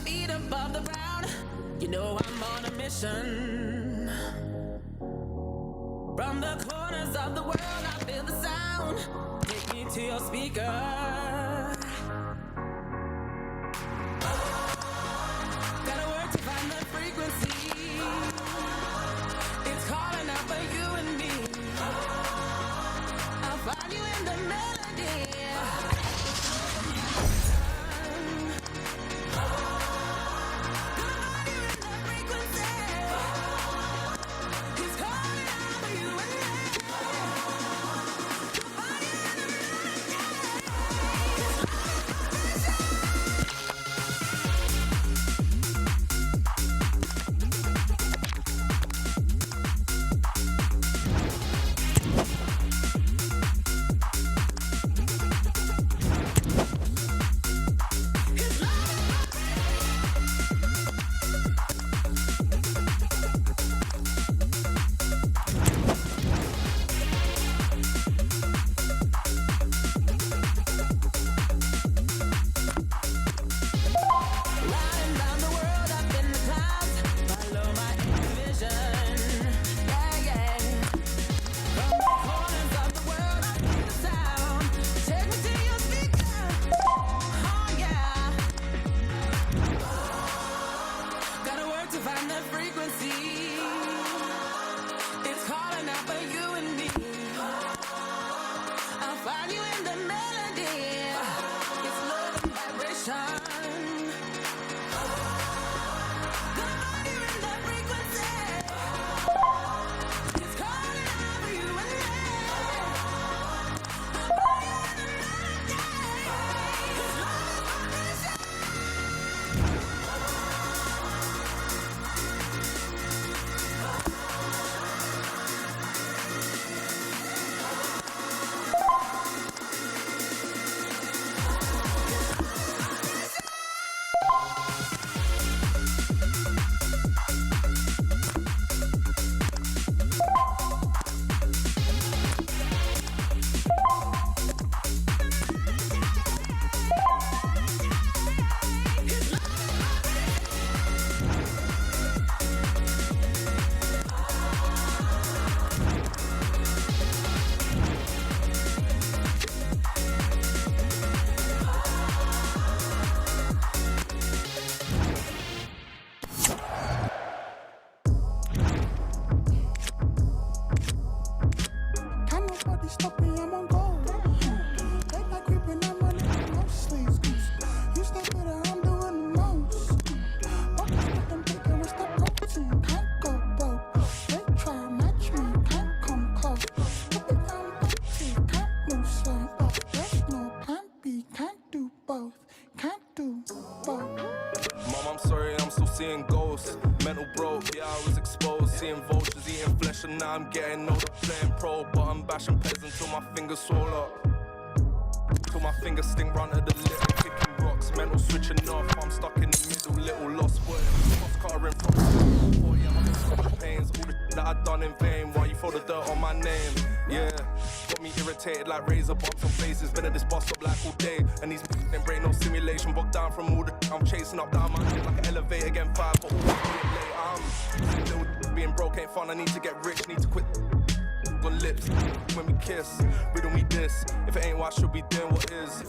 feet above the ground. You know I'm on a mission. From the corners of the world, I feel the sound. Take me to your speaker. Gotta work to find the frequency. It's calling out for you and me. I'll find you in the melody. Seeing ghosts, mental broke, yeah I was exposed. Seeing vultures eating flesh and now I'm getting older. Playing pro, but I'm bashing peasant till my fingers swell up. Till my fingers sting round to the lip, kicking rocks. Mental switching off, I'm stuck in the middle, little lost boy. Cross cutter in front of me, yeah, I'm in so much pains. All the that I done in vain, why you throw the dirt on my name? Yeah, got me irritated like razor bumps on faces. Been at this bus stop like all day, and these ain't break no simulation. Bogged down from all the I'm chasing up down my head like an elevator, getting fired, but all late. I'm little being broke ain't fun. I need to get rich, need to quit on lips. When we kiss, riddle me this. If it ain't what I should be doing, what is?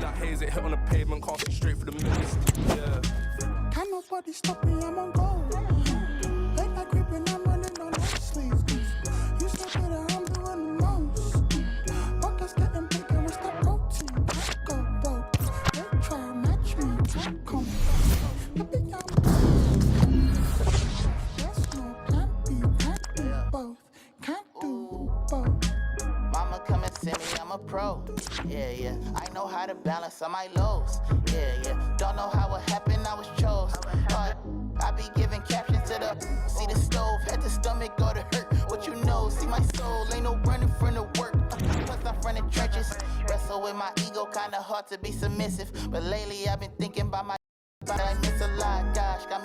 That haze, it hit on the pavement, can't see straight through the mist. Yeah. Can nobody stop me? I'm on goal. Late night creeping, I'm running on no sleeves. You so better, I'm doing the most. Buckets getting bigger, it's the protein. Can't go broke. They try to match me, can't come. Baby, there's no plan B, can't do both. Can't do both. Mama come and see me, I'm a pro. Yeah. I know how to balance on my lows. Yeah. Don't know how it happened, I was chose. I be giving captions to the see the stove, head to stomach, go to hurt. What you know, see my soul, ain't no running from the work. Plus I'm from the trenches. Wrestle with my ego, kinda hard to be submissive. But lately I've been thinking about my but I miss a lot, gosh, got me